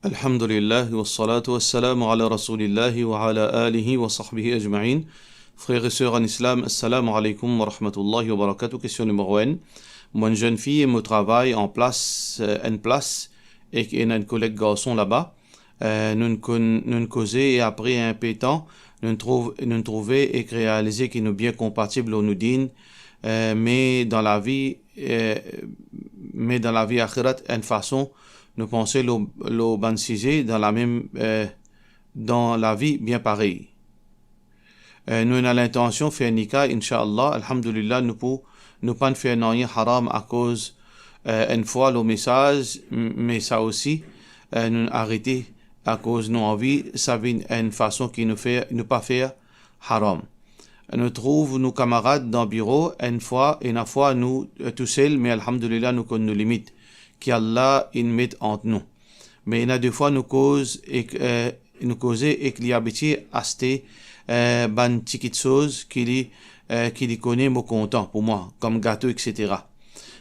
Alhamdulillah wa salatu wa salam ala rasulillahi wa ala alihi wa sahbihi ajma'in. Frères et sœurs en islam, assalamu alaikum wa rahmatullahi wa barakatuh. Question numéro 1. Moi, une jeune fille, me travaille en place, une place, et il y a un collègue garçon là-bas. Nous causer et après un peu de temps, nous trouver et réaliser qu'il est bien compatible au nous din, mais dans la vie akhirat, une façon, nous pensons le bansisé dans la vie bien pareil. Nous avons l'intention de faire nikah, Inch'Allah, alhamdulillah, nous pas faire rien haram à cause une fois le message, mais ça aussi, nous arrêter à cause de nos envies, ça vient une façon qui nous fait ne pas faire haram. Nous trouvons nos camarades dans le bureau, une fois, nous tout seuls, mais alhamdulillah, nous connaissons nos limites, qu'Allah il met entre nous. Mais il y a deux fois nous causer et qu'il y a habitué à cette ban petite chose qui connaît mon content pour moi, comme gâteau, etc.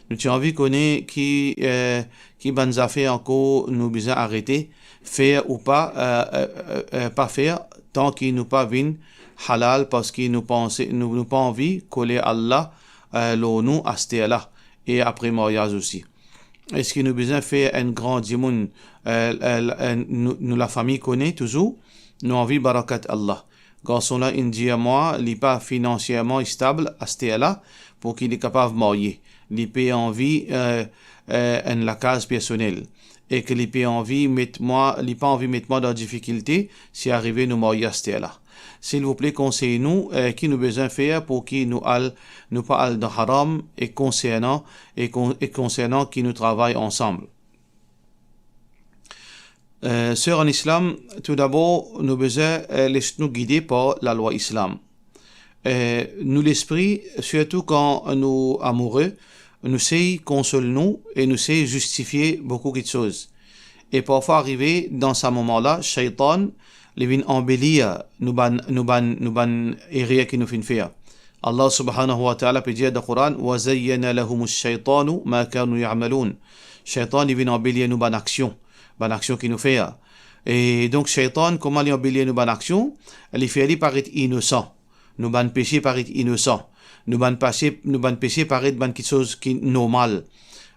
Nous avons envie connaître qui ban affaires encore nous besoin arrêter, faire ou pas faire, tant qu'il nous pas vin halal parce qu'il nous pas envie coller Allah le nous à ce là et après mariage aussi. Est-ce qu'il nous besoin faire un grand dimoun nous la famille connaît toujours nous envie barakat Allah. Garçon là il dit à moi il pas financièrement stable à ce là pour qu'il est capable de marier. Il peut envie la case personnelle et que il peut envie mettre moi dans difficulté si arrivé nous marier à ce là. S'il vous plaît, conseillez-nous qui nous besoin faire pour qui nous pas al dans haram et concernant qui nous travaillent ensemble. Sœurs en islam, tout d'abord, nous besoin laisser-nous guider par la loi islam. Nous l'esprit, surtout quand nous amoureux, nous sait consoler nous et nous sait justifier beaucoup de choses. Et parfois arriver dans ce moment-là, shaitan les vins embellir nous ban erreur qui nous fin faire. Allah subhanahu wa ta'ala peut dire dans le Coran wa zayyana lahum ash-shaytanu ma kanu ya'malun. Shaitan il vient embellir nous ban action qui nous fait. Et donc shaitan comment il embellir nous ban action, il fait paraître innocent. Nous ban péché paraître innocent. Nous ban péché paraître ban quelque chose qui normal.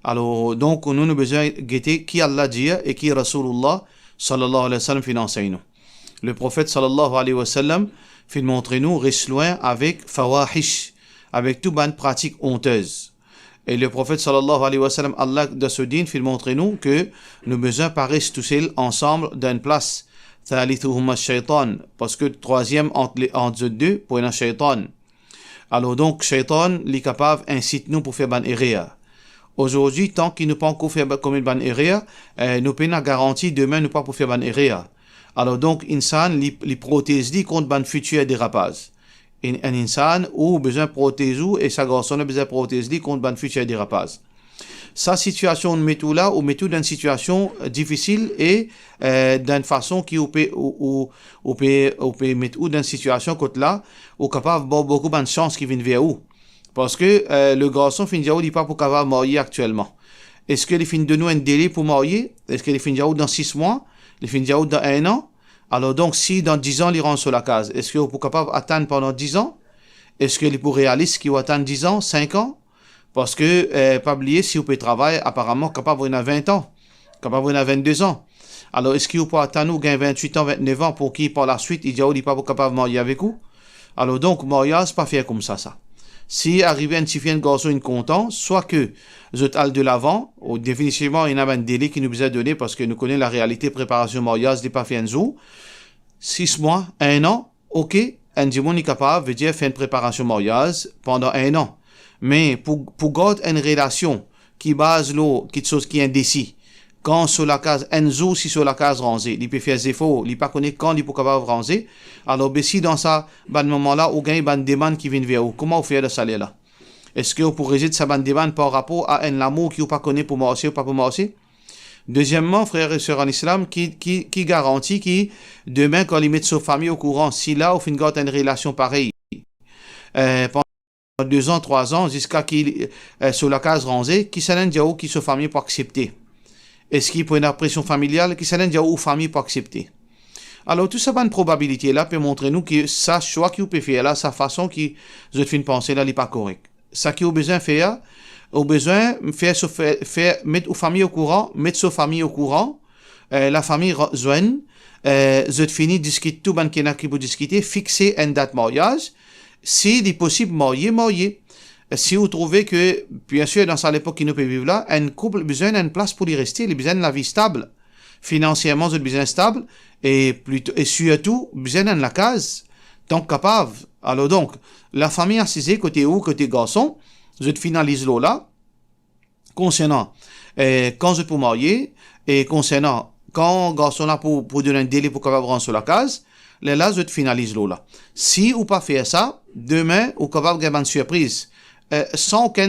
Alors donc nous besoin guetter qui Allah dit et qui Rasulullah sallallahu alayhi wa sallam fin enseigne nous. Le prophète sallallahu alayhi wa sallam fait montrer nous reste loin avec fawahish, avec tout ban pratique honteuse. Et le prophète sallallahu alayhi wa sallam, Allah de ce din fait montrer nous que nous besoin paraître tous seuls ensemble d'une place. Thalithuhum ash-shaytan, parce que troisième entre deux pour un shaytan. Alors donc shaytan est capable incite nous pour faire ban erreur. Aujourd'hui tant qu'il nous pas encore faire comme ban erreur, nous pouvons garantir demain nous pas pour faire ban erreur. Alors donc, insan li protège contre ban futur dérapage. Un insan ou besoin protéger et sa garçon a besoin protéger contre ban futur dérapage. Sa situation met tout là ou met tout dans une situation difficile et d'une façon qui peut mettre ou dans une situation côté là ou capable beaucoup de chance qui viennent vers où. Parce que le garçon fin il pas pour capable marier actuellement. Est-ce que il fin de nous un délai pour marier? Est-ce qu'il fin dans 6 mois? Il finit dans 1 an. Alors donc, si dans 10 ans, il rentre sur la case, est-ce qu'il est capable d'atteindre pendant 10 ans? Est-ce qu'il est pour réaliste qu'il va atteindre 10 ans, 5 ans? Parce que, pas oublier, si vous pouvez travailler, apparemment, capable de 20 ans, capable de 22 ans. Alors, est-ce qu'il peut atteindre 28 ans, 29 ans pour qu'il, par la suite, il dit, il n'est pas capable de marier avec vous? Alors donc, mariage, pas faire comme ça. Si arrivé un petit garçon content, soit que je t'aille de l'avant, ou définitivement il y a un délai qui nous besoin donné parce que nous connaissons la réalité préparation mariage n'est pas fait un jour. 6 mois, 1 an, ok, un dimanche est capable veut dire faire une préparation mariage pendant 1 an. Mais pour garder une relation qui base l'eau, quelque chose qui est indécis, quand sur la case un jour si sur la case rangée, il peut faire des efforts, il pas connaît quand il peut capable ranger. Alors si dans ça moment là ou gagne une demande qui vient vers vous, comment vous faire de salaire là? Est-ce que vous pourrez résoudre sa demande par rapport à un amour qui vous pas connaît pour marcher ou pas pour marcher? Deuxièmement, frères et sœurs en islam, qui garantit qui demain quand il met sa famille au courant, si là au fin de une relation pareille, pendant 2 ans, 3 ans, jusqu'à qu'il sur la case rangée, qui s'en qui sa famille pour accepter. est-ce qu'il pour une pression familiale qui s'en est ou famille pour accepter. Alors tout ça bonne probabilité là peut montrer nous que ça choix qui vous peut faire là sa façon qui vous fait penser là n'est pas correct. Ça qui au besoin faire au besoin faire mettre aux familles au courant, mettre sa famille au courant, la famille joigne vous fini discuter tout ban qui pour discuter, fixer une date mariage, si il est possible marier. Si vous trouvez que, bien sûr, dans cette époque qui nous peut vivre là, un couple a besoin d'une place pour y rester, il a besoin de la vie stable. Financièrement, vous avez besoin stable, et surtout, besoin de la case. Donc, capable. Alors donc, la famille assisée, côté où, côté garçon, vous finalisez là, concernant, quand vous pour marier, et concernant, quand garçon là pour donner un délai pour capable rentrer sur la case, là, vous finalisez là. Si vous pas faire ça, demain, vous capable de une surprise. Sans aucun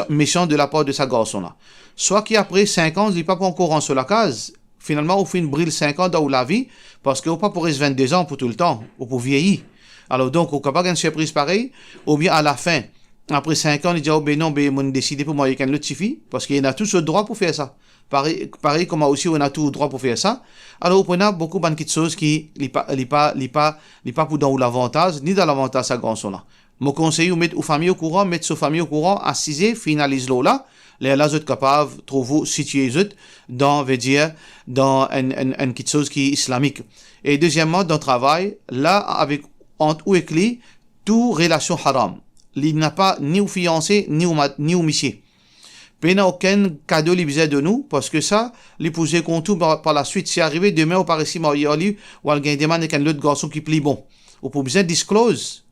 méchant de la part de sa garçon là. Soit qu'après 5 ans, il n'est pas encore en sur la case. Finalement, on fait une brille 5 ans dans la vie, parce qu'on pas pour rester 22 ans pour tout le temps, ou pour vieillir. Alors donc, on peut pas une surprise pareille, ou bien à la fin, après 5 ans, il dit, oh ben non, ben, on a décidé pour moi, il y a qu'un autre suffit, parce qu'il y a tous le droit pour faire ça. Pareil comme aussi, on a tout le droit pour faire ça. Alors, on a beaucoup de choses qui, n'est pas pour dans l'avantage, ni dans l'avantage à garçon là. Mon conseil, mettre aux familles au courant, mettre sa famille au courant, assiser, finalise là. Les autres capables, trouver, situer dans, dans une petite chose qui est islamique. Et deuxièmement, dans le travail, là, avec, entre ou avec lui, toute relation haram. Il n'a pas ni au fiancé, ni au monsieur. Il n'y a aucun cadeau qui besoin de nous, parce que ça, l'épouser contre tout par la suite, si arrivé demain, ou par ici, marié, ou elle gagne des mains avec un autre garçon qui plie bon. Ou pour besoin disclose.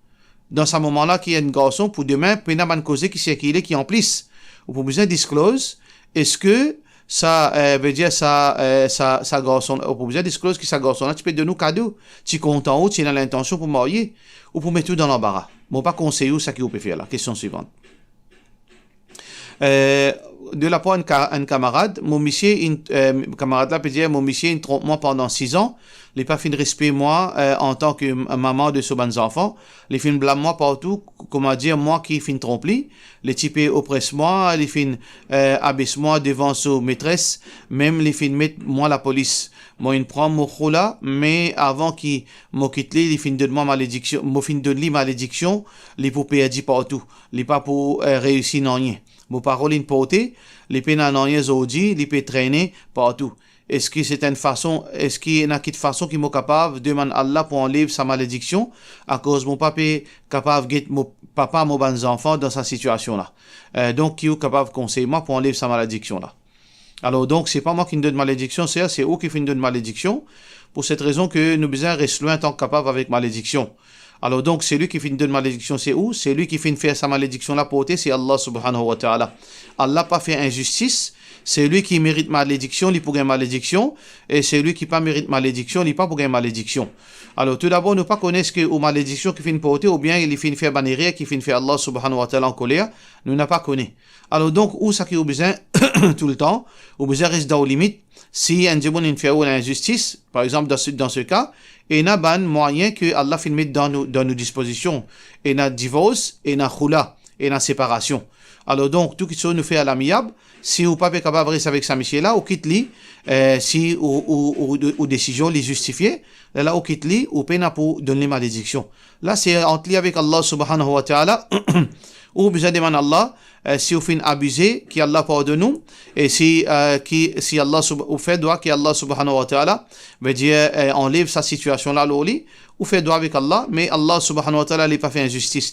Dans ce moment-là, qu'il y a un garçon, pour demain, il y a une cause qui c'est qu'il est, qui en plus. Ou pour besoin disclose, est-ce que ça veut dire ça garçon, ou pour besoin disclose que ça garçon là, tu peux donner nous cadeau, tu es content ou tu as l'intention pour marier, ou pour mettre tout dans l'embarras. Bon, pas conseiller où ça qui vous peut faire là. Question suivante. De la part d'un camarade, mon monsieur, camarade là peut dire, mon monsieur, il trompe moi pendant 6 ans, il n'a pas fait de respect moi, en tant que maman de ses bons enfants, il fait blâme moi partout, comment dire, moi qui fin trompe lui, les types oppresse moi, il fin, abaisse moi devant sa maîtresse, même les fin mettre moi la police. Moi, il prend mon khoula, mais avant qu'il me quitte lui, il fin de moi malédiction, moi fin de lui malédiction, les pour perdre partout, les pas pour réussir non rien. Mon parole in portée, les peines n'ont rien dit, les peut traîner partout. Est-ce que c'est une façon, est-ce qu'il y a une façon qui m'est capable de demander à Allah pour enlever sa malédiction, à cause mon papa est capable de mon papa, mon bons enfants dans sa situation là. Donc, qui est capable de conseiller moi pour enlever sa malédiction là. Alors, donc, c'est pas moi qui me donne malédiction, c'est eux qui me donnent malédiction. Pour cette raison que nous besoin rester loin tant capable avec malédiction. Alors donc, c'est lui qui fait une malédiction, c'est où? C'est lui qui fait faire sa malédiction la portée, c'est Allah subhanahu wa ta'ala. Allah pas fait injustice, c'est lui qui mérite malédiction, il pour une malédiction, et c'est lui qui pas mérite malédiction, il pas pour une malédiction. Alors tout d'abord, nous pas connaître que aux malédictions qui fait une portée, ou bien il fait faire banéria, qui fait faire Allah subhanahu wa ta'ala en colère, nous n'a pas connu. Alors donc, où ça qui est au besoin, tout le temps, au besoin reste dans aux limites, si un djibon fait une injustice, par exemple dans ce cas, et n'a ban moyen que Allah fait mettre dans nos dispositions, et n'a divorce, et n'a khula, et n'a séparation. Alors donc, tout ce qui nous fait à l'amiable, si vous pas capable de rester avec sa monsieur là, ou quitte lui, si ou décision les justifier, là, ou quitte lui, ou peine pour donner malédiction. Là, c'est entre lui avec Allah subhanahu wa ta'ala, ou besoin de demander Allah, si vous faites abuser, qui Allah pardonne nous, et si Allah ou fait droit, qui Allah subhanahu wa ta'ala, veut dire, enlève sa situation là, l'oli, ou fait droit avec Allah, mais Allah subhanahu wa ta'ala n'a pas fait injustice.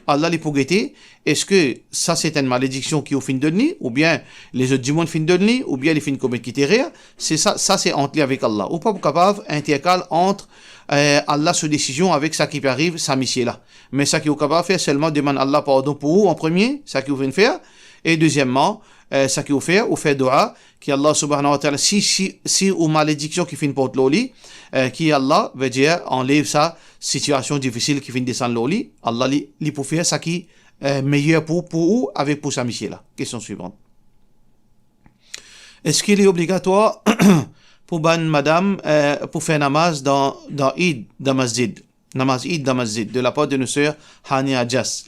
Allah l'a pour guetter, est-ce que ça c'est une malédiction qui au fin de nuit, ou bien les autres du monde fin de nuit, ou bien les fins commettre qui rien, c'est ça c'est entre lui avec Allah. Ou pas capable, intercal entre Allah sa décision avec ça qui arrive, sa mission là. Mais ça qui est capable de faire seulement demande Allah pardon pour vous en premier, ça qui vous vient faire, et deuxièmement, ça qui vous fait dua, qui Allah subhanahu wa ta'ala, si ou malédiction qui finit porte l'oli, qui Allah veut dire enlève sa situation difficile qui finit descendre l'oli, Allah li pour faire ça qui meilleur pour vous avec pour sa mission là. Question suivante. Est-ce qu'il est obligatoire pour ban madame pour faire namaz dans Eid dans masjid, namaz Eid dans masjid de la part de nos sœurs Hania Jas?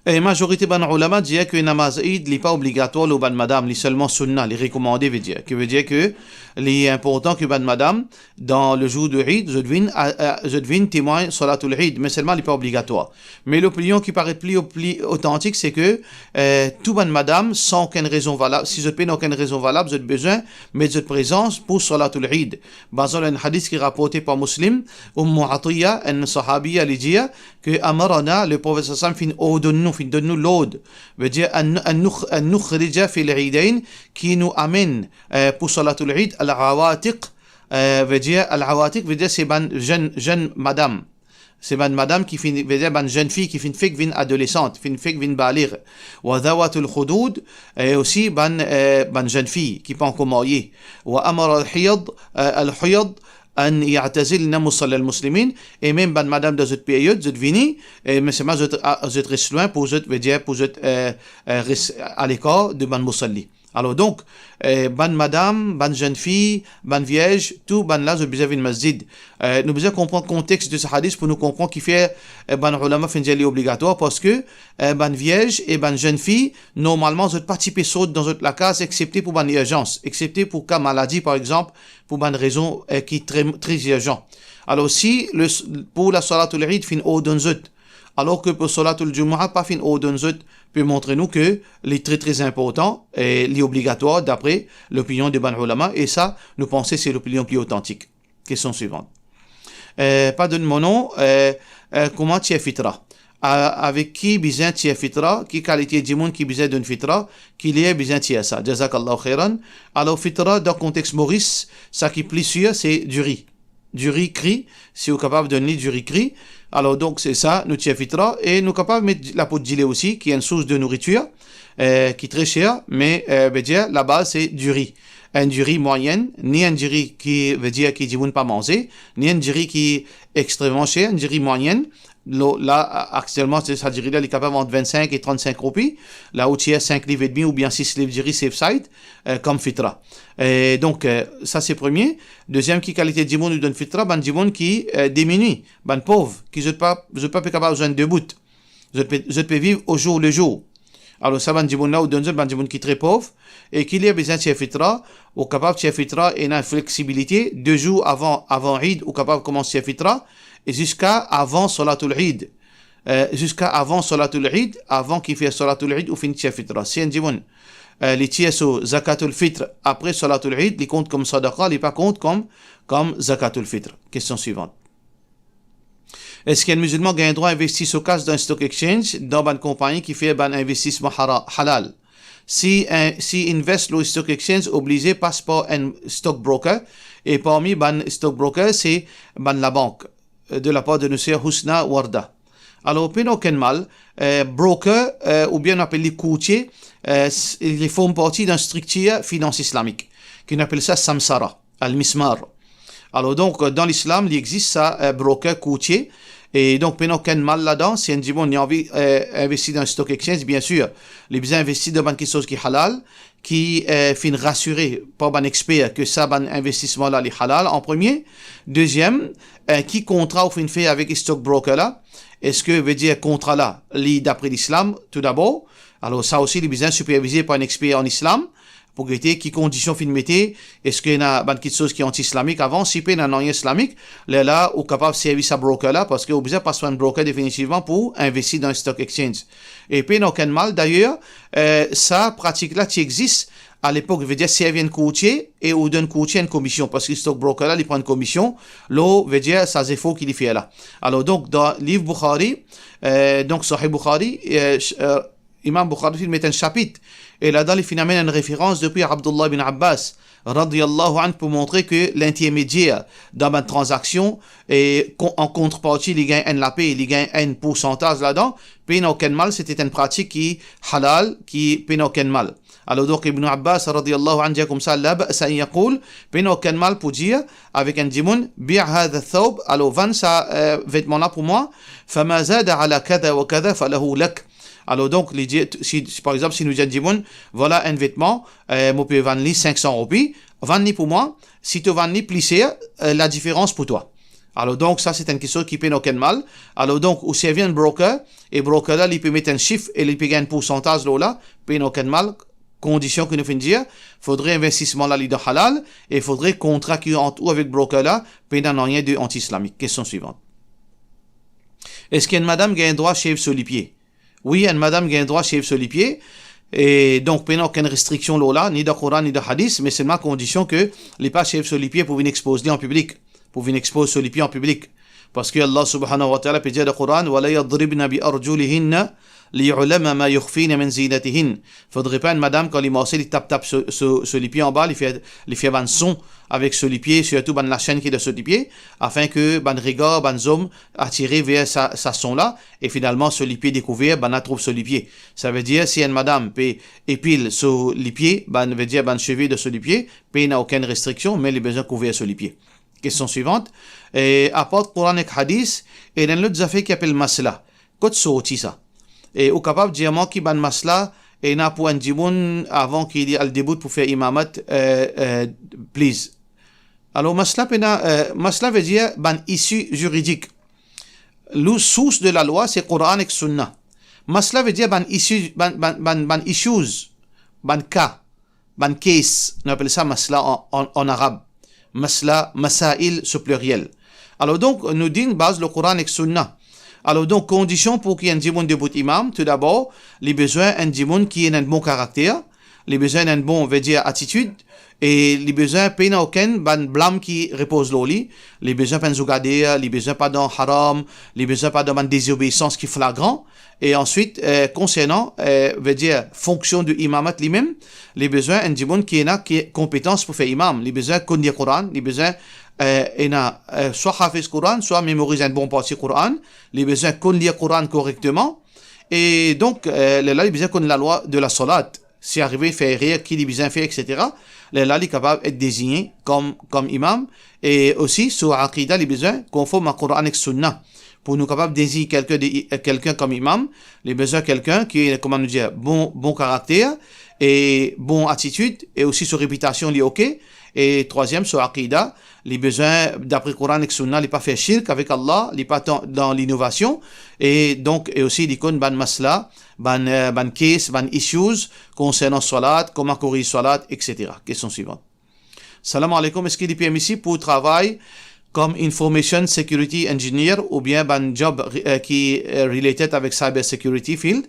Et majorité ban ulama dit que namaz Eid n'est pas obligatoire le ban madame, li seulement sunna, li recommandé veut dire. Qui veut dire que li important que ban madame dans le jour de Eid, je devine témoin salatul Eid, mais seulement n'est pas obligatoire. Mais l'opinion qui paraît plus authentique, c'est que tout ban madame sans aucune raison valable, si je n'ai aucune raison valable, j'ai besoin mais de présence pour salatul Eid. Basant un hadith qui est rapporté par Muslim, Atiyya, une sahabiya li dit que amarana le prophète sallam fin donne-nous l'ode, veut dire an nukhrija fil Eidain, qui nous amène pour salatul Eid al-awatiq, veut dire al-awatiq veut dire c'est ban jeune madame. C'est ban madame qui fin veut dire ban jeune fille qui fin fik vin adolescente, fin fik vin baligh. Wa dhawatul khudud et aussi ban jeune fille qui pas encore mariée. Wa amara al-hiyad أن يعتزلن مصلى المسلمين et même ban madame dans cette période je vini mais c'est moi je reste loin pour je veut dire pour je à l'écart de ban musalli. Alors donc ban madame, ban jeune fille, ban vierge, tout ban là je besoin une masjid. Nous besoin comprendre le contexte de ce hadith pour nous comprendre qui fait ban ulama fin jali obligatoire parce que ban vierge et ban jeune fille normalement je participer saute dans la case excepté pour ban urgence, excepté pour cas maladie par exemple, pour ban raison qui est très urgent. Alors si pour la salatul Eid fin odonzut, alors que pour salatul Jumu'ah pas fin odonzut peut montrer nous que les très important et les obligatoire d'après l'opinion des ban ulama et ça nous pensons c'est l'opinion plus authentique. Question suivante. Pardonne mon nom, comment tu es fitra? Avec qui besoin tu es fitra? Qui qualité du monde qui besoin d'une fitra? Qui lié besoin tu es ça? Jazakallahu khairan. Alors fitra dans le contexte Maurice, ça qui est plus sûr c'est du riz. Du riz cri, si vous êtes capable de donner du riz cri, alors donc c'est ça, nous tiens fitra, et nous sommes capables de mettre la peau de gilet aussi, qui est une source de nourriture, qui est très chère, mais veut dire la base c'est du riz. Un du riz moyenne, ni un du riz qui veut dire qui dit vous ne pas manger, ni un du riz qui est extrêmement cher, un du riz moyenne. Là, actuellement, c'est ça du riz là, il est capable entre 25 et 35 roupies, là où tu as 5 livres et demi ou bien 6 livres du riz safe side, comme fitra. Et donc, ça c'est premier. Deuxième, qui qualité de monde nous donne fitra, ben du monde qui diminue, ben pauvre, qui je pas capable de joindre deux bouts. Je peux vivre au jour le jour. Alors ça, ben du monde là, ou donne ben du monde qui est très pauvre, et qu'il y a besoin de fitra, ou capable de fitra et une flexibilité, 2 jours avant Eid, ou capable de commencer fitra, et jusqu'à avant Salatul Eid. Jusqu'à avant Salatul Eid, avant qu'il fasse Salatul Eid ou finit fitra. Si on dit bon, les tieso Zakatul Fitr après Salatul Eid, les compte comme Sadaqa, les pas compte comme Zakatul Fitr. Question suivante. Est-ce qu'un musulman gagne droit à investir au cas d'un stock exchange dans une compagnie qui fait un investissement halal? Si investe le stock exchange obligé passe par un stock broker et parmi ban stock broker c'est ban la banque de la part de Monsieur Husna Warda. Alors, puis aucun mal, broker ou bien on appelle les courtiers, ils font partie d'une structure finance islamique qu'on appelle ça samsara, al-mismar. Alors donc dans l'islam, il existe ça broker courtier. Et donc, puis aucun mal là-dedans, si on dit bon, on a envie d'investir dans un stock exchange, bien sûr, les besoins investir dans quelque chose qui est halal, qui fin rassurer par un expert que ça, ban investissement là, est halal en premier. Deuxième, qui contrat ou fin fait avec les stock broker là? Est-ce que veut dire contrat là, d'après l'islam, tout d'abord? Alors ça aussi, les besoins supervisés par un expert en islam. Pour guetter qui conditions fin mettez, est-ce qu'il y a quelque chose qui est anti-islamique avant, si il y a un islamique, là, ou capable de servir ce broker là, parce que vous besoin passer un broker définitivement pour investir dans le stock exchange. Et puis, il n'y a aucun mal, d'ailleurs, ça, pratique là, qui existe, à l'époque, veut dire, servir un courtier, et ou donne courtier une commission, parce que le stock broker là, il prend une commission, l'eau, veut dire, ça, c'est faux qu'il y fait là. Alors, donc, dans le livre Bukhari, donc, Sahih Bukhari, Imam Bukhari met un chapitre, et là-dedans, il fait une référence depuis Abdullah bin Abbas, radiyallahu anhu, pour montrer que l'intermédiaire dans une transaction, et en contrepartie, il gagne un paix, il gagne un pourcentage là-dedans, puis aucun mal, c'était une pratique qui halal, qui paye aucun mal. Alors donc, Ibn Abbas, radiyallahu anhu, dit comme ça, la ba'sa an yaqul, paye aucun mal pour dire, avec un dimoun, bi' hadha thawb, alors vends ça vêtement-là pour moi, fama zada ala kada wa kada falahu lak. Alors donc, si, par exemple, si nous disons, voilà un vêtement, moi peux vendre 500 roupies, vendre pour moi, si tu vends plissé, la différence pour toi. Alors donc, ça, c'est une question qui peut aucun mal. Alors donc, ou si vient un broker, et broker là, il peut mettre un chiffre et il peut gagner un pourcentage là, peut aucun mal. Condition que nous finissons dire, faudrait investissement là, de halal, et il faudrait contrat qui entre avec broker là, peut n'en rien de anti-islamique. Question suivante. Est-ce qu'une madame gagne droit chez sur les pieds? Oui, une madame gagne droit chez sur les pieds. Et donc, il n'y a aucune restriction là, ni de Coran, ni de Hadith, mais c'est ma condition que les pas chefs sur les pieds pour venir exposer en public, pour venir exposer sur les pieds en public. Parce que Allah subhanahu wa ta'ala peut dire dans le Coran, وَلَا يَضْرِبْنَ بِأَرْجُلِهِنَّ لِيُعْلَمَ مَا يُخْفِينَ مِنْ زِينَتِهِنَّ. Faudrait pas une madame, quand il marche, il tape sur les pieds en bas, il fait un son avec sur les pieds, surtout la chaîne qui est de sur les pieds, afin que ban regard, ban homme attiré vers sa son là, et finalement sur les pieds découverts, ban la trouve sur les pieds. Ça veut dire, si une madame peut épile sur les pieds, ban veut dire ban cheveux de sur les pieds, peut n'a aucune restriction, mais les besoins couverts sur les pieds. Question suivante. Et apporte Coran et Hadith, et dans l'autre affaire qui appelle masla. Qu'est-ce que ça? Et au capable de dire moi qui ban masla, et n'a pour un djiboun avant qu'il y ait le début pour faire imamat, please. Alors masla veut dire ban issue juridique. Le source de la loi c'est Coran et Sunna. Masla veut dire ban issues, ban cas, ban case. On appelle ça masla en arabe. Masla, masail, ce pluriel. Alors donc, nous dit une base le Coran et Sunna. Alors donc, condition pour qu'il y ait un djimoun debout imam, tout d'abord, les besoins d'un djimoun qui ait un bon caractère, les besoins d'un bon, on veut dire, attitude, et les besoins peine aucun, ban blâme qui repose l'oli, les besoins pas zougader, les besoins pas dans haram, les besoins pas dans désobéissance qui est flagrant, et ensuite, concernant, veut dire, fonction du imamat lui-même, les besoins un djimoun qui a compétence pour faire imam, les besoins qu'on dit Coran, les besoins soit hafiz Coran, soit mémoriser un bon parti Coran, les besoins qu'on lit Coran correctement, et donc, là, les besoins qu'on la loi de la salat, si arrivé faire rire, qui les besoins faire, etc., là, il est capable d'être désigné comme imam, et aussi, sur Aqidah, les besoins conformes à Coran et Sunna. Pour nous capables de désigner quelqu'un comme imam, les besoins quelqu'un qui est, comment nous dire, bon caractère, et bon attitude, et aussi sur réputation, il est ok. Et troisième, sur Aqidah, les besoins d'après Coran et Sunna, il n'est pas fait shirk avec Allah, il n'est pas dans l'innovation, et donc, et aussi, il connaît ban masla, ban case, ban issues, concernant salat, comment courir salat, etc. Question suivante. Salam alaikum, est-ce qu'il est permis ici pour travail comme Information Security Engineer ou bien ban job qui est related avec Cyber Security Field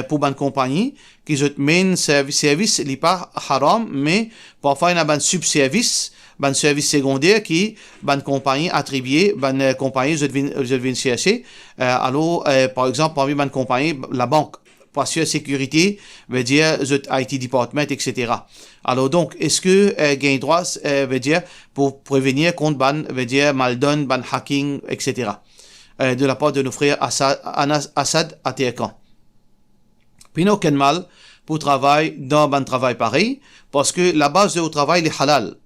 pour ban compagnie qui est main service n'est pas haram mais parfois il y a ban subservice ban service secondaire qui ban compagnie attribué ban compagnie je viens chercher alors par exemple parmi ban compagnie la banque parce que sécurité veut dire IT department, etc. Alors donc, est-ce que gain droit veut dire pour prévenir contre ban veut dire maldon, ban hacking, etc. De la part de nos frères Assad attaquant. Puis n'a aucun mal pour travail dans ban travail pareil parce que la base de travail est halal.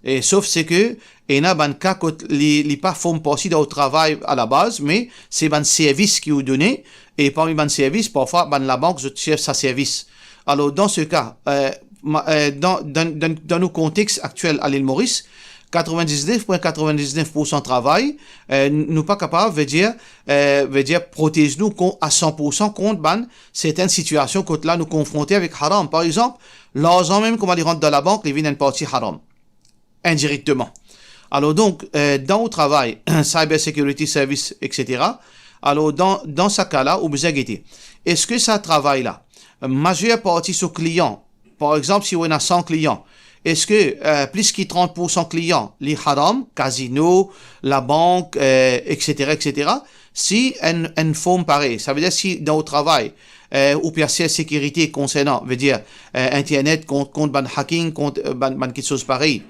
Et sauf c'est que il y a ban cas que les pas font partie de travail à la base mais c'est ban service qui vous donné et parmi ban service parfois ban la banque je cherche sa service. Alors dans ce cas dans nos contextes actuels à l'île Maurice 99,99% travail nous pas capable veut dire protéger nous à 100% contre ban certaines situations que là nous confronter avec haram. Par exemple l'argent même comme il rentre dans la banque il vient d'une partie haram indirectement. Alors donc, dans le travail, Cyber Security Service, etc., alors dans ce cas-là, vous besoin guetter. Est-ce que ça travail-là, majeure partie sur client, par exemple, si on a 100 clients, est-ce que plus que 30% clients, les haram, casino, la banque, etc., etc., si une forme pareille, ça veut dire si dans le travail, ou bien si la sécurité concernant, veut dire Internet, contre ban hacking, contre ban quelque chose pareil.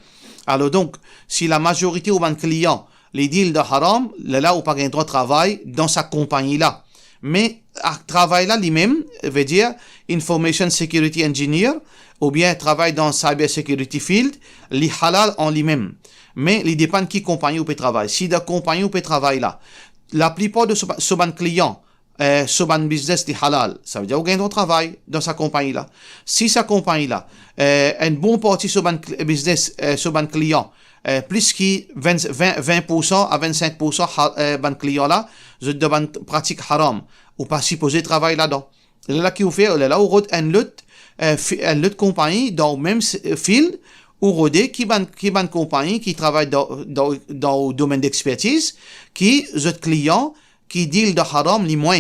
Alors donc, si la majorité ou ban client, les deals de haram, là, ou pas un droit de travail dans sa compagnie-là. Mais, travail là, lui-même, veut dire Information Security Engineer, ou bien travail dans Cyber Security Field, les halal en lui-même. Mais, il dépend qui compagnie ou peut travailler. Si la compagnie ou peut travailler là, la plupart de ce ban client, ce ban business de halal, ça veut dire qu'il y a un travail dans sa compagnie là. Si sa compagnie là, un bon parti ce ban business, ce ban client, plus que 20% à 25% ban client là, je demande pratique haram, ou pas supposé travailler là-dedans. Là, qui vous fait, là, où une autre compagnie dans le même fil, ou rodé, qui ban compagnie qui travaille dans le domaine d'expertise, qui, autres clients, qui deal de haram, les moins.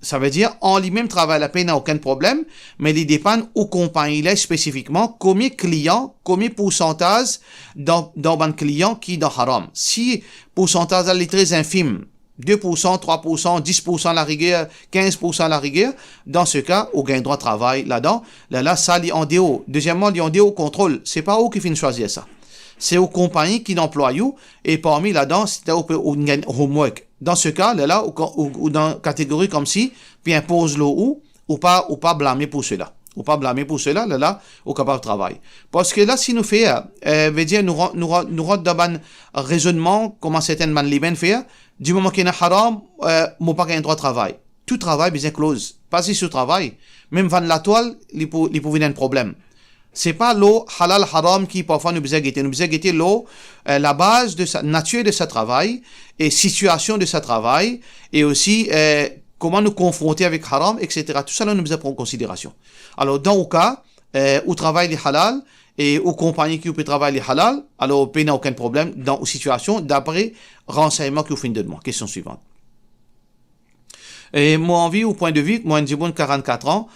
Ça veut dire, en lui-même travaille la peine, n'a aucun problème, mais il dépend où compagnie là spécifiquement, combien clients, combien pourcentage dans un client qui est dans haram. Si pourcentage est très infime, 2%, 3%, 10% la rigueur, 15% la rigueur, dans ce cas, au gain droit de travail là-dedans, là, ça, il en déo. Deuxièmement, il en déo au contrôle. C'est pas eux qui finissent choisir ça. C'est aux compagnies qui l'emploient, et parmi là-dedans, c'est au homework. Dans ce cas, là, ou dans une catégorie comme si, puis impose le ou pas blâmer pour cela. Ou pas blâmer pour cela, là, au capable de travail. Parce que là, si nous fait, veut dire, nous rentre dans un raisonnement, comment certaines man liben fait, du moment qu'il y a haram, moi pas un droit de travail. Tout travail, bien close. Pas si sur travail. Même vendre la toile, il peut venir un problème. C'est pas l'eau halal haram qui parfois nous besoin guetter. Nous besoin guetter l'eau, la base de sa nature de ce travail et situation de ce travail et aussi comment nous confronter avec haram, etc. Tout ça là nous besoin prendre en considération. Alors dans le cas où travail les halal et aux compagnies qui peuvent travailler les halal, alors il n'y a aucun problème dans une situation d'après renseignement que vous finissez de moi. Question suivante. Et moi en vie au point de vue, moi j'ai 44 ans.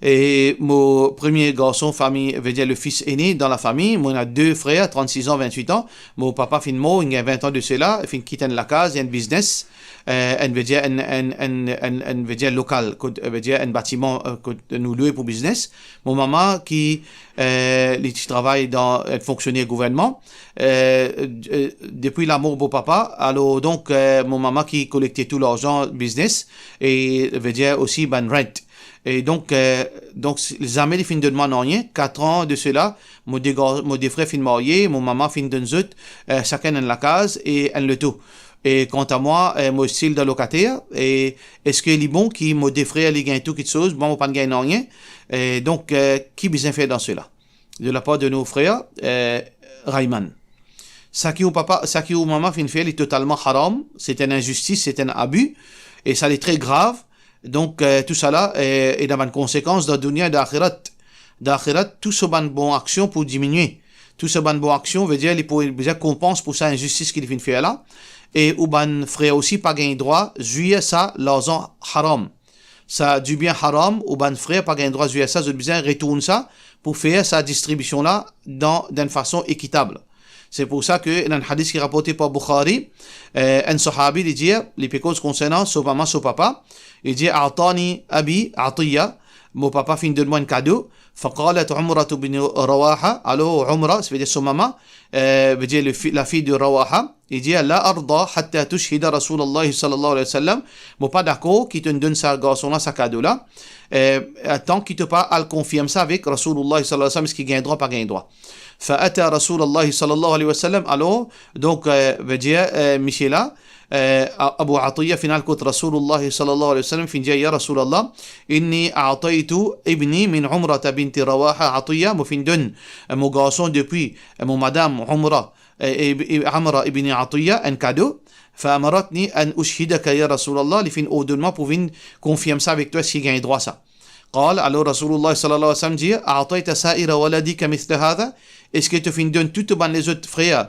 Et mon premier garçon, famille, veut dire le fils aîné dans la famille. Moi, on a 2 frères, 36 ans, 28 ans. Mon papa, finalement, il y a 20 ans de cela. Il quitte la case, il y a un business. Il veut dire veut dire local, veut dire un bâtiment que nous louons pour business. Mon maman, qui travaille dans un fonctionnaire gouvernement, depuis l'amour de mon papa. Alors, donc, mon maman qui collectait tout l'argent business et veut dire aussi, rent. Et donc jamais les fins de demander rien. 4 ans de cela, mon deux frères fin mariés, mon maman fin d'un zut, chacun dans la case et un le tout. Et quant à moi, mon style de locataire, et est-ce que les bons qui me deux frères les gagnent tout quelque chose, moi pas de gagner rien. Et donc qui bien fait dans cela? De la part de nos frères, Rayman. Ça qui ou maman fin fait est totalement haram, c'est une injustice, c'est un abus, et ça est très grave. Donc, tout ça là est dans une conséquence de la dunya et d'akhirat. D'akhirat, tout ce ban bon action pour diminuer. Tout ce ban bon action veut dire, il peut compense pour sa injustice qu'il vient faire là. Et ou ban frère aussi pas gagner droit, juillet ça, l'argent haram. Ça, du bien haram, ou ban frère pas gagner droit, juillet ça, je besoin retourne ça pour faire sa distribution là d'une façon équitable. C'est pour ça que dans un hadith qui est rapporté par Bukhari, un sahabi il dit, les pécos concernant son maman, son papa, il dit, A'tani abi atiya, mon papa fin de moi un cadeau, فقالت عمرة بن رواحة, alors Umra, c'est-à-dire son maman, veut dire la fille de Rawaha, il dit, la arda hatta tushhida Rasulallah sallallahu alayhi wa sallam, mon pas d'accord qui te donne sa garçon-là, sa cadeau-là, tant qu'il te pas, elle confirme ça avec Rasulullah sallallahu alayhi wa sallam, ce qui gagne droit, pas gagne droit. فأتى رسول الله صلى الله عليه وسلم alors donc veut dire Michela أبو عطية final كنت رسول الله صلى الله عليه وسلم في جاي يا رسول الله إني أعطيت ابني من عمرة بنت رواحة عطية مفين دون mon garçon depuis mon madame عمرة ابن عطية un cadeau فأمرتني أن أشهدك يا رسول الله لفين أودن pour venir confirmer ça avec toi si gagne droit ça. قال alors رسول الله صلى الله عليه وسلم dit أعطيت سائر ولدك مثل هذا. Est-ce que tu finis donnes toutes les autres frères,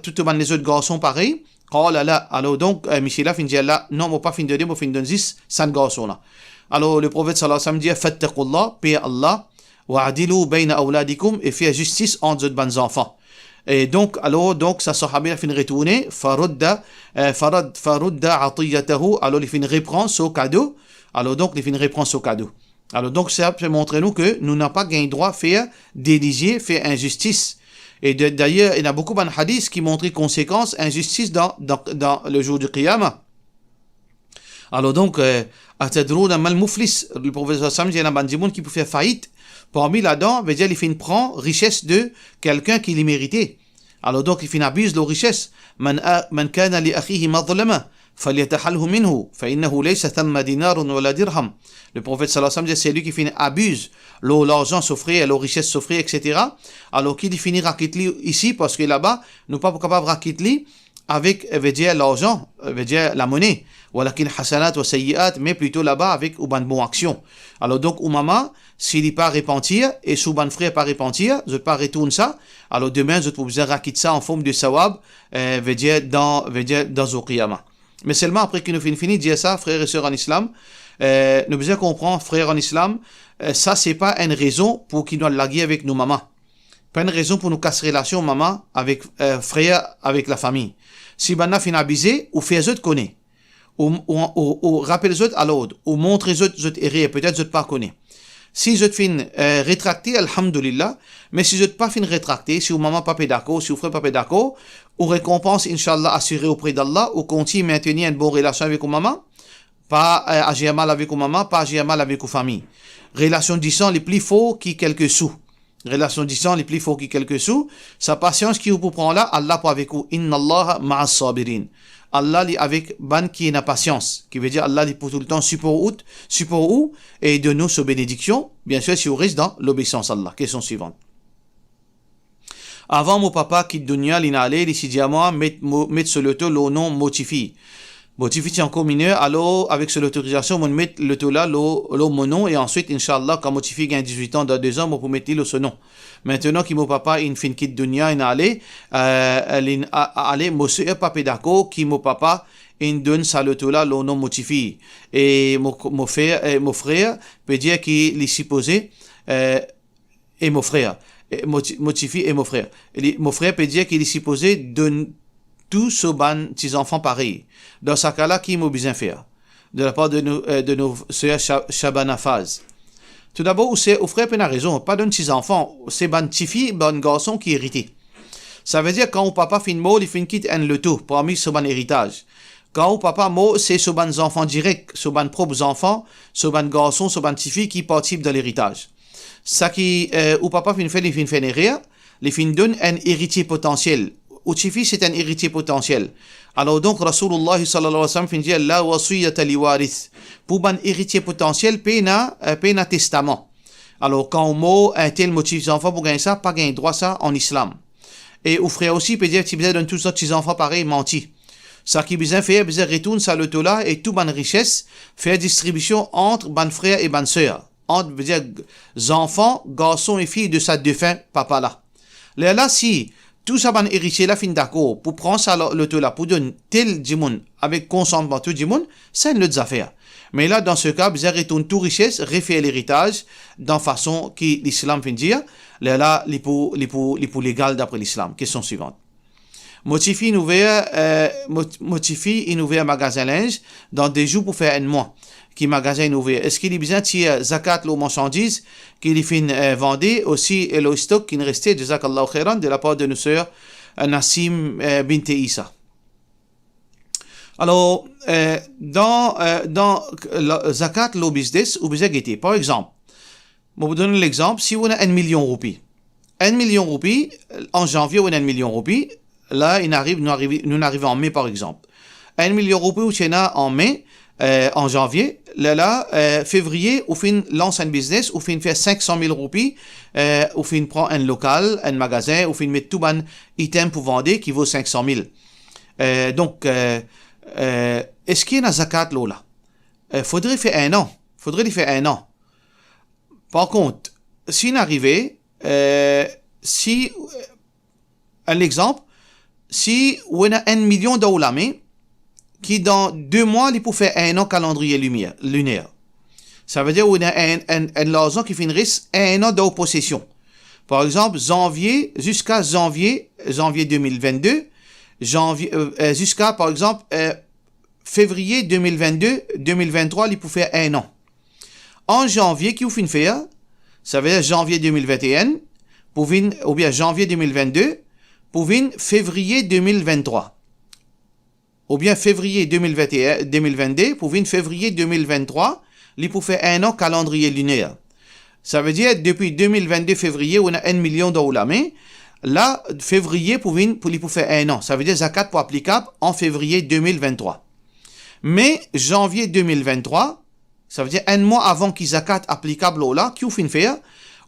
toutes les autres garçons pareils? قال لا. Alors donc Michela fin dit là non, moi pas fin de dire, moi fin de 10 5 garçons là. Alors le prophète sallallahu alayhi wa sallam dit fattaqullah, paix Allah, wa'adilu bayna awladikum, et fait justice entre les bons enfants. Et donc sa sahabi a fin retourner farudda atiyatahu, alors il fin reprend son cadeau. Alors donc il fin reprend son cadeau. Alors donc ça peut montrer nous que nous n'avons pas gain droit à faire déliger, faire injustice. Et d'ailleurs, il y a beaucoup de hadiths qui montrent conséquences, injustice dans le jour du Qiyamah. Alors donc, atadrouna mal muflis, le professeur Sam dit il y a un monde qui peut faire faillite. Parmi là-dedans, veut dire il fait prend richesse de quelqu'un qui l'a mérité. Alors donc il fait abuse de la richesse. Man kana li akhihi madlama فَلْيَتَحَلْهُ مِنْهُ فَإِنَّهُ لَيْسَ ثَمَّ دِينَارٌ وَلَا دِرْهَمْ. Le prophète sallallahu alayhi wa sallam dit, c'est lui qui finit abuse l'argent s'offrir, la richesse s'offrir, etc. Alors qui finit rakitli ici, parce que là-bas, nous ne sommes pas capables de rakitli avec, veut dire l'argent, veut dire la monnaie. Walakin hasanat wa sayyi'at, mais plutôt là-bas avec une bonne action. Alors donc, ou maman, s'il n'est pas repentir, et sous ban frère pas repentir, je ne pas retourner ça, alors demain, je peux vous rakit ça en forme de sawab, veut dire dans au qiyamah. Mais seulement après que nous finissons dire ça, frères et sœurs en islam, nous devons comprendre, frères en islam, ça c'est pas une raison pour qu'ils doivent laguer avec nos mamans. Pas une raison pour nous casser relation maman avec frère, avec la famille. Si banna fin abusé, ou fait autres connaît. Ou rappelle les autres à l'ordre, ou montre les autres erreurs, peut-être je pas connaît. Si je te fin rétracté, alhamdulillah, mais si je te pas fin rétracté, si ou maman pas d'accord, si ou frère pas d'accord, ou récompense, inshallah, assurée auprès d'Allah, ou continue maintenir une bonne relation avec ou maman, pas agir mal avec ou maman, pas agir mal avec ou famille. Relation disant les plus faux qui quelques sous. Relation disant les plus faux qui quelques sous. Sa patience qui vous prend là, Allah pour avec vous. Inna Allah ma'as sabirin. Allah li avec ban qui est la patience, qui veut dire Allah li pour tout le temps support ou et de nous sous bénédiction, bien sûr si on reste dans l'obéissance à Allah. Question suivante. Avant mon papa quitte dunya l'inale, il s'est dit à moi mettre sur le taux le nom motifi. Motifi encore mineur, alors avec cette autorisation on met le taux là le mon nom et ensuite inshallah quand motifi gagne 18 ans dans 2 ans on peut mettre le ce nom. Maintenant que mon papa il fin quitte dunya inale aller monsieur papa d'accord qui mon papa il donne ça le taux là le nom motifi et mon frère peut dire qu'il est supposé et mon frère motifi et mon frère peut dire qu'il est supposé de tous ces petits enfants pareils. Dans ce cas-là, qui m'a besoin faire? De la part de nos sœurs Shabana Faz. Tout d'abord, c'est au frère a raison, pas d'un petits enfants, c'est ban petits filles, ban garçons qui héritent. Ça veut dire quand au papa fin mort, il fin quitte un le tout parmi ce ban héritage. Quand au papa mort, c'est ce ban enfants directs, ce ban propres enfants, ce ban garçons, ce ban petits filles qui participent de l'héritage. Ça qui au papa fin fait, il fin fait rien, il fin donne un héritier potentiel. Utifi c'est un héritier potentiel. Alors donc Rasulullah sallallahu alayhi wa sallam fin dit la wasiyata li warith. Pour un héritier potentiel, pena testament. Alors quand on mot un tel motif d'enfant pour gagner ça, pas gagner droit ça en islam. Et au frère aussi peut dire que tu besoin de tous autres enfants pareil menti. Ça qui besoin faire besoin retourne ça le tola et tout ban richesse faire distribution entre ban frère et ban sœur. Entre veut dire enfants, garçons et filles de sa défunt papa là. Là si tout ça ban héritier là fin d'accord pour prendre ça le tout là pour donner tel dimoun avec consentement tout dimoun c'est une autre affaire. Mais là dans ce cas vous retourne tout richesse refaire l'héritage dans façon qui l'islam fin dire là les pour légal d'après l'islam. Question suivante. Motifi nous un magasin linge dans des jours pour faire un mois qui magasin ouvert. Est-ce qu'il est besoin de zakat les marchandises qu'il fin vendait aussi le stock qui restait de zakallahu khairan de la part de nos sœurs Nassim bint Issa. Alors dans zakat le business ou besoin guetter. Par exemple, je vous donne l'exemple si on a 1 million roupies. 1 million roupies en janvier on a 1 million roupies. Là, nous arrivons en mai par exemple. 1 million roupies ou en mai. En janvier, février, ou fin lance un business, ou fin fait 500 000 roupies, ou fin prend un local, un magasin, ou fin met tout un item pour vendre qui vaut 500 000. Donc, est-ce qu'il y a un zakat là? Faudrait faire 1 an. Par contre, si on arrivait, un exemple, si on a 1 million $, qui dans 2 mois, il peut faire 1 an calendrier lunaire. Ça veut dire qu'on a un l'argent qui finit 1 an de possession. Par exemple, jusqu'à janvier 2022, jusqu'à, par exemple, février 2023, il peut faire 1 an. En janvier, qui vous finit faire, ça veut dire janvier 2021, ou bien janvier 2022, pour février 2023. Ou bien février 2022, pour février 2023, il peut faire 1 an calendrier lunaire. Ça veut dire, depuis 2022 février, on a 1 million $, mais là, février, pour faire 1 an. Ça veut dire, zakat pour applicable en février 2023. Mais janvier 2023, ça veut dire un mois avant qu'il zakat applicable au là, qui ou fin faire,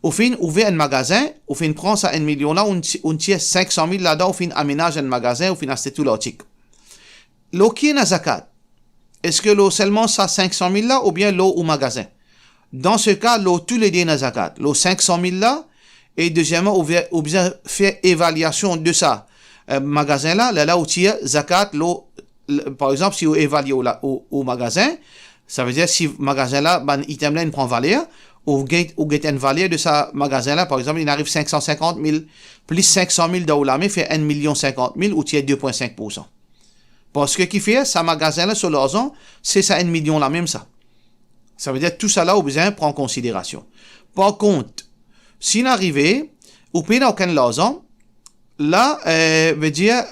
ou fin ouvrir un magasin, ou fin prendre ça 1 million là, on tire 500 000 là-dedans, ou fin aménage un magasin, ou fin acheter tout l'article. L'eau qui est na zakat, est-ce que l'eau seulement ça 500 000 là, ou bien l'eau au magasin? Dans ce cas, l'eau tous les deux na zakat. L'eau 500 000 là, et deuxièmement, ou bien faire évaluation de ça. Magasin là où tu as zakat, l'eau, par exemple, si vous évaluez au magasin, ça veut dire si magasin là, ben, item là, il prend valeur, ou get une valeur de ce magasin là, par exemple, il arrive 550 000, plus 500 000 dollars, mais fait 1 50 000, ou tu as 2,5%. Parce que qui fait, ça magasin là, sur l'argent, c'est ça 1 million là, même ça. Ça veut dire tout ça là, au besoin, prend en considération. Par contre, s'il arrive, ou paye aucun l'argent, là, veut dire,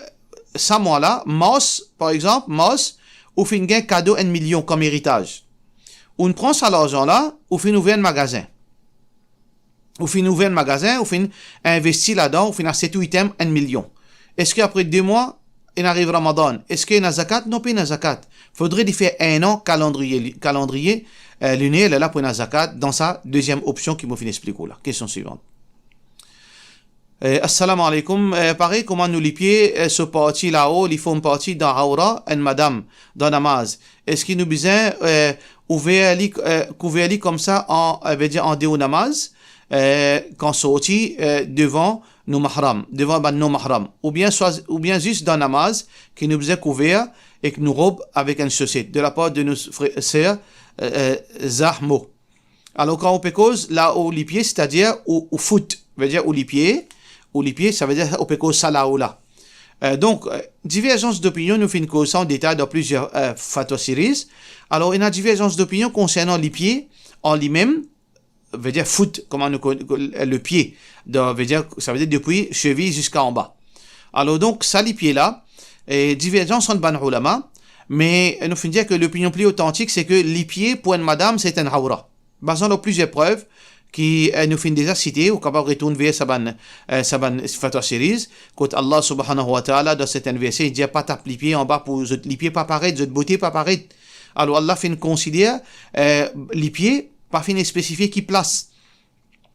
ça mois là, Moss, par exemple, Moss, ou fin gain cadeau 1 million comme héritage. On prend ça l'argent là, ou fin ouvrir un magasin. Ou fin ouvrir un magasin, ou fin investir là-dedans, ou fin acheter tout item 1 million. Est-ce qu'après 2 mois, il arrive Ramadan? Est-ce qu'il y a zakat? Non, pas une zakat. Faudrait y faire 1 an calendrier lunaire, là, pour une zakat, dans sa deuxième option qui m'a fait expliquer là. Question suivante. Assalamu alaikum. Pareil, comment nous les pieds se parti là-haut, ils font partie dans Aura, une madame, dans namaz. Est-ce qu'il nous besoin ouvrir comme ça en déo namaz, quand sorti devant nos mahram, devant nos mahram, ou bien juste dans namaz, qui nous besoin couvert et que nous robe avec une chaussette, de la part de nos frères Zahmo. Alors quand on peut cause là où les pieds, c'est-à-dire au foot, veut dire où les pieds, ça veut dire au péco salaoula. Donc, divergence d'opinion nous fait une cause en détail dans plusieurs fatwa series. Alors, il y a divergence d'opinion concernant les pieds en lui-même, veut dire foot, comment le pied, veut dire, ça veut dire depuis cheville jusqu'en bas. Alors, donc, ça, les pieds là, et divergence entre ban ulama, mais nous fait dire que l'opinion plus authentique, c'est que les pieds, pour une madame, c'est un haoura. Basant sur plusieurs preuves, qui nous fait déjà citer, ou capable de retourner vers Saban Fatwa Series, quand Allah subhanahu wa ta'ala, dans cet verset, il dit pas taper les pieds en bas pour les pieds pas paraître, les beauté pas paraître. Alors Allah fait considérer les pieds, pas fin spécifier qui place.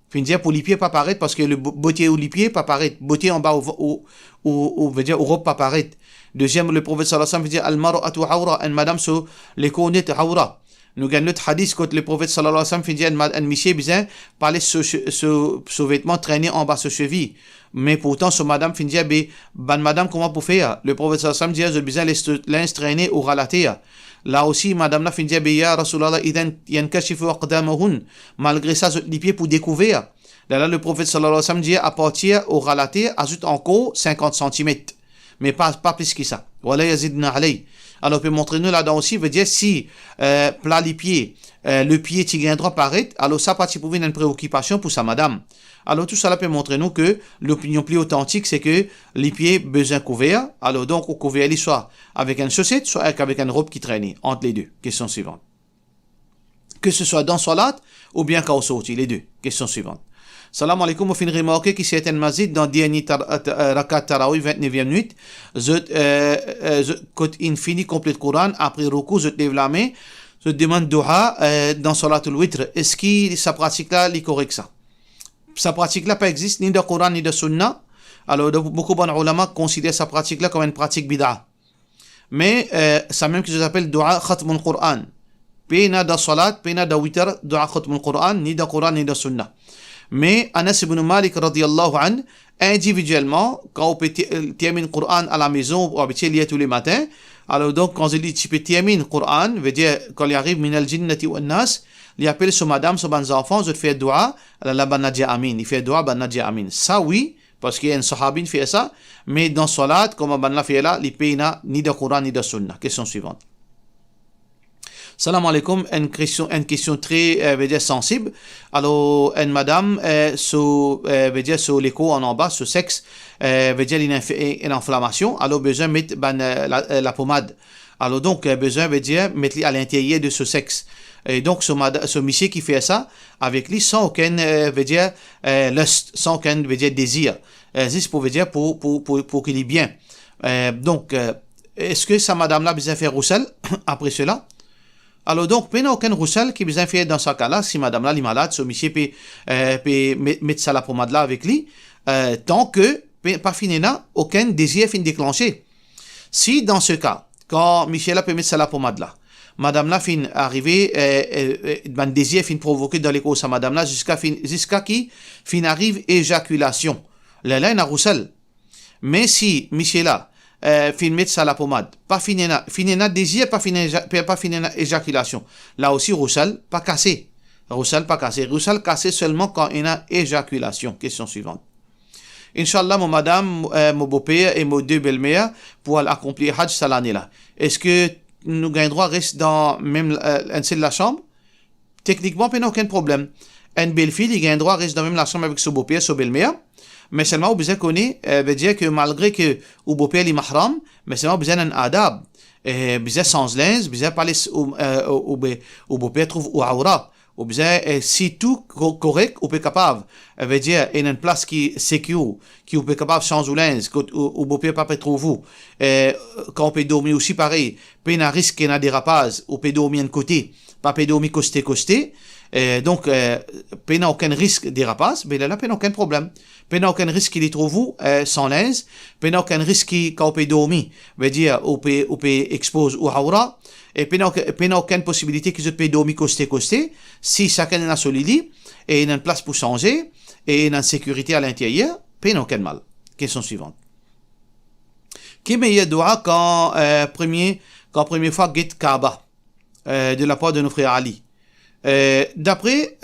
Fin dire pour les pieds pas paraître, parce que le beauté ou les pieds pas paraître, beauté en bas ou veut dire Europe pas paraître. Deuxième, le prophète sallallahu alayhi wa sallam veut dire al-mar'atu hawra, une madame sur les connaît hawra. Nous gagnons notre hadith quand le prophète sallallahu alayhi wa sallam fait dire un monsieur bien parler ce vêtement traîné en bas de cheville. Mais pourtant, ce madame fait dire ban madame comment pour faire? Le prophète sallallahu alayhi wa sallam dit je besoin les traîner ou relater. Là aussi, madame là fait dire ya Rasulallah idan yankashifu aqdamahun. Malgré ça, les pieds pour découvrir. Là, le prophète sallallahu alayhi wa sallam dit à partir au relater, ajoute encore 50 cm. Mais pas plus que ça. Wala yazidna alay. Alors, on peut montrer nous là-dedans aussi, veut dire si plat les pieds, le pied qui gagne droit paraît, alors ça partie pour une préoccupation pour sa madame. Alors tout ça là peut montrer nous que l'opinion plus authentique, c'est que les pieds besoin couverts. Alors donc, au couvert, soit avec une chaussette, soit avec une robe qui traîne entre les deux. Question suivante. Que ce soit dans salat ou bien quand on sortit, les deux. Question suivante. Salam alaikum, on finit remarquer qu'il s'est un mazid dans dernier rakat tarawih 29e nuit. Quand il finit complet le Coran, après Ruku, je te lève la main, je te demande dua dans Salatul Witr. Est-ce que sa pratique-là est correcte ça? Sa pratique-là pas existe ni dans le Coran ni dans le Sunna. Alors, beaucoup de ulama considèrent sa pratique-là comme une pratique bid'a. Mais ça même que je appelle dua khatmul Coran. Pena dans Salat, pena dans Witr, dua khatmul Coran, ni dans le Coran ni dans le Sunna. Mais Anas ibn Malik radiyallahu an, individuellement, quand on peut terminer le Coran à la maison, ou habituer lire tous les matins, alors donc quand je dis tu peux terminer le Coran, veut dire quand il arrive min al-jinnati wa nas, il appelle son madame, son bon enfant, je te fais dua, la banadja amin, il fait dua banadja amin. Ça oui, parce qu'il y a un sahabi qui fait ça, mais dans salat, comme ban la fait là, il paye ni de Coran ni de Sunna. Question suivante. Salam alaikum, une question très sensible. Alors, une madame, sur l'écho en bas, sur sexe, veut dire une inflammation. Alors, besoin de mettre la pommade. Alors, donc, besoin veut dire mettre à l'intérieur de ce sexe. Et donc, ce monsieur qui fait ça, avec lui, sans aucun, veut dire, lust, sans aucun, veut dire, désir. Juste pour, veut dire, pour qu'il est bien. Donc, est-ce que sa madame-là besoin faire roussel après cela? Alors donc, il n'y a aucun roussel qui besoin faire dans ce cas-là, si madame-là est malade, ce monsieur peut mettre ça la pommade là avec lui, tant que pas fini là, aucun désir fin déclenché. Si dans ce cas, quand Michel peut mettre ça la pommade là, madame là fin arriver, un désir fin provoquer dans les causes à madame là jusqu'à qui fin arrive éjaculation. Là, il y a un roussel. Mais si Michel là, fin mettre ça la pommade, pas fini na désir, pas fini na éjaculation. Là aussi, roussel, pas cassé. Roussel, pas cassé. Roussel cassé seulement quand il y a éjaculation. Question suivante. Inch'Allah, mon madame, mon beau-père et mes deux belles-mères pour accomplir Hajj cette année-là. Est-ce que nous gagnons droit reste dans même un seul la chambre? Techniquement, il n'y a aucun problème. Une belle-fille, il gagne droit reste dans même la chambre avec son beau-père, son belle-mère. Mais seulement, vous connaissez, veut dire que malgré que le beau-père est mahram, mais seulement, vous avez un adab. Vous sans linge, vous parler au beau-père trouve ou aura. Ou bien, si tout correct, vous êtes capable, veut dire, il y a une place qui est sécure, qui vous êtes capable de changer linge, ou vous pouvez pas trouver vous. Quand on peut dormir aussi pareil, il y a un risque qu'il y a un dérapage, ou peut dormir d'un côté, pas peut dormir côté. Donc, il n'y a aucun risque de dérapage, mais là, il n'y a aucun problème. Il n'y a aucun risque qu'il y trouve vous, sans linge, il n'y a aucun risque quand on peut dormir, veut dire, on peut exposer ou aura. Et il n'y a aucune possibilité que je peux dormir côté. Si chacun est sur le lit, et il y a une place pour changer, et il y a une sécurité à l'intérieur, il n'y a aucun mal. Question suivante. Qui meilleur doigt quand première fois get Kaaba, de la part de nos frères Ali? D'après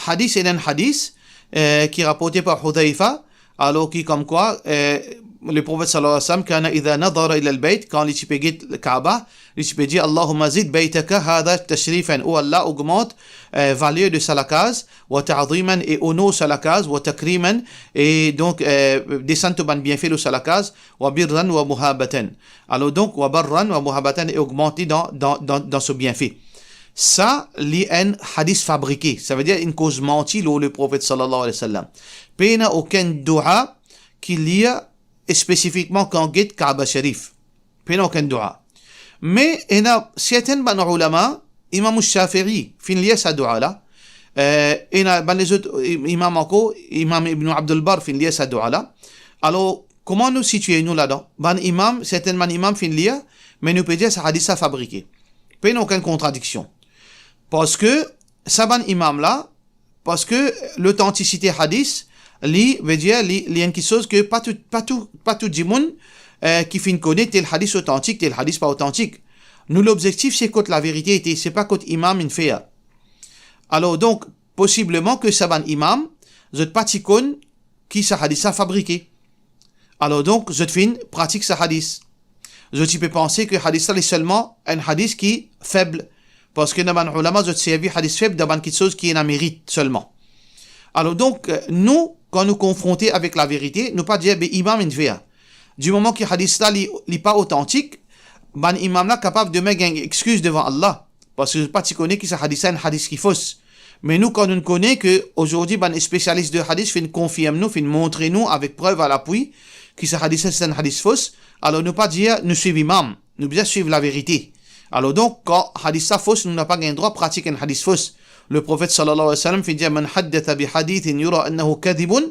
hadith, il y a un hadith qui est rapporté par Hudhaifa, alors qui comme quoi le prophète sallallahu alayhi wa sallam kana idha nadhara ila al-bayt, quand il peut get le Kaaba, il peut dire Allahumma zid baytaka hada tashrifan, ou Allah augmente valeur de sa case, wa ta'ziman et honore sa case, wa takriman et donc descend ban bienfait de sa case, wa birran wa muhabatan. Alors donc wa barran wa muhabatan est augmenté dans ce bienfait. Ça, c'est un hadith fabriqué. Ça veut dire une cause mentie, le prophète sallallahu alayhi wa sallam. Il n'y a aucun dua qui lie spécifiquement quand get Kaaba Sharif. Il n'y a aucun dua. Mais il y a certains ulama, Imam Shafi'i, fin lié sa dua là. Il y a les autres imams encore, Imam Ibn Abdul Bar, fin lié sa dua là. Alors, comment nous situons là-dedans? Certains imams fin lié, mais nous pouvons dire que c'est hadith fabriqué. Il n'y a aucune contradiction. Parce que, Saban imam là, parce que l'authenticité hadith, veut dire, il y a quelque chose que pas tout le monde qui fin connaît tel hadith authentique, tel hadith pas authentique. Nous, l'objectif, c'est que la vérité était, c'est pas que imam in fait. Alors, donc, possiblement que Saban imam, je pas tikon qui sa hadith a fabriqué. Alors, donc, je fin pratique sa hadith. Je peux penser que hadith est seulement un hadith qui est faible. Parce que dans les ulama, je servi hadith faible dans quelque chose qui est un mérite seulement. Alors donc, nous, quand nous confrontons avec la vérité, nous pas dire, imam in fait. Du moment que hadith là n'est pas authentique, imam là capable de mettre une excuse devant Allah. Parce que pas tu connais que ce hadith est un hadith qui est fausse. Mais nous, quand nous connaissons que aujourd'hui, les spécialistes de hadith fin confirment nous, fin montrer nous avec preuve à l'appui que ce hadith est un hadith fausse, alors nous pas dire, nous suivons imam, nous bien suivre la vérité. Alors donc, quand hadith est fausse, nous n'avons pas le droit de pratiquer un hadith fausse. Le prophète sallallahu alayhi wa sallam fait dire, man haddatha bi hadithin yura annahu kadhibun,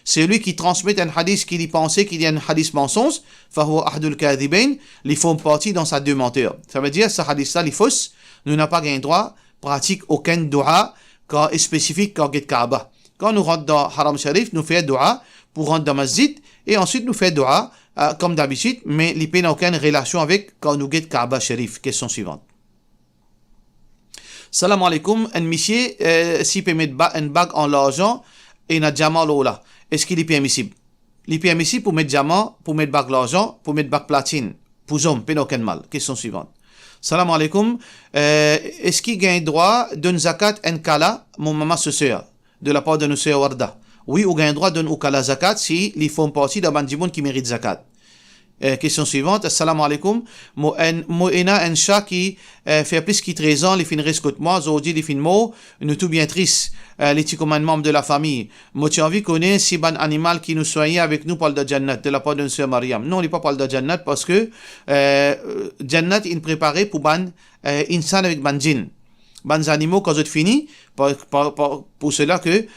c'est lui qui transmet un hadith qui pensait qu'il y a un hadith mensonge, fahuwa ahdul kadhibain, ils font partie dans sa deux menteurs. Ça veut dire, ce hadith-là, il fausse, nous n'avons pas le droit de pratiquer aucun dua spécifique quand get Kaaba. Quand nous rentrons dans Haram Sharif, nous faisons dua pour rentrer dans Masjid, et ensuite nous faisons dua comme d'habitude, mais l'IP n'a aucune relation avec quand nous get Kaaba Sharif. Question suivante. Salam alaikum, un monsieur, s'il peut mettre une bague en l'argent et un diamant là, est-ce qu'il est permissible? Il est permissible pour mettre diamant, pour mettre bague l'argent, pour mettre bague platine. Pour hommes, pas aucun mal. Question suivante. Salam alaikum, est-ce qu'il gagne droit d'une zakat en kala, mon maman ce soeur, de la part de nos Warda? Oui, ou gagne droit d'un kala zakat si ils font partie d'un bandit qui mérite zakat. Question suivante. Assalamu alaikum. Mo ena un chat qui fait plus que 13 ans, les fins risques que moi, aujourd'hui, les fins mots, nous tout bien tristes, les petits commandements de la famille. Moi, tu as envie qu'on ait si bon animal qui nous soigne avec nous parle de Jannat, de la part de Sœur Mariam. Non, on n'est pas parle de Jannat parce que Jannat est préparé pour ban insan avec ban djinn. Ban animaux, quand c'est fini, pour cela que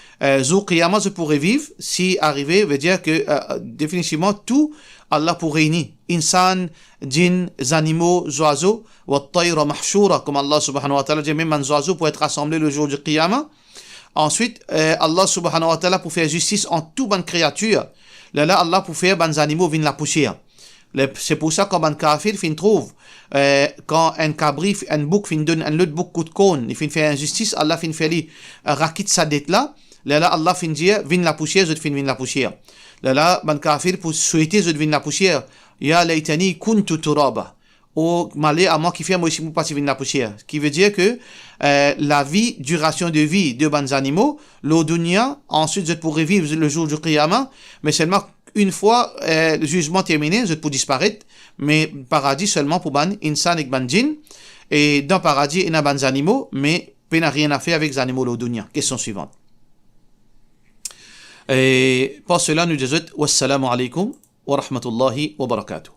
Zou Qiyamah, je pourrais vivre, si arrivé, veut dire que définitivement tout, Allah pour réunir. Insan, djinn, animaux, oiseaux, wa tayra mahshura, comme Allah subhanahu wa ta'ala dit, même un oiseau pour être rassemblé le jour du Qiyamah. Ensuite, Allah subhanahu wa ta'ala pour faire justice en tout bonne créature. Là, Allah pour faire ban animaux viennent la poussière. C'est pour ça qu'un kafir fin trouve quand un cabri, un bouc fin donne un autre bouc coup de cône, il fin fait injustice, Allah fin fait lui rakit sa dette là. Là Allah fin dire vin la poussière, je fin vin la poussière. Là ban kafir pour souhaiter je vin la poussière. Ya laitani kuntu turaba. Ou malé à moi qui fait moi aussi pas vin la poussière. Qui veut dire que la vie, duration de vie de bons animaux, l'eau dunya, ensuite je pourrais vivre le jour du qiyamah, mais seulement une fois le jugement terminé, je peux disparaître, mais paradis seulement pour ban insan et ban djinn, et dans paradis il y a ban animaux, mais il n'a rien à faire avec les animaux l'eau dunya. Question suivante. Et pour cela nous disons wassalamu alaikum wa rahmatullahi wa barakatuh.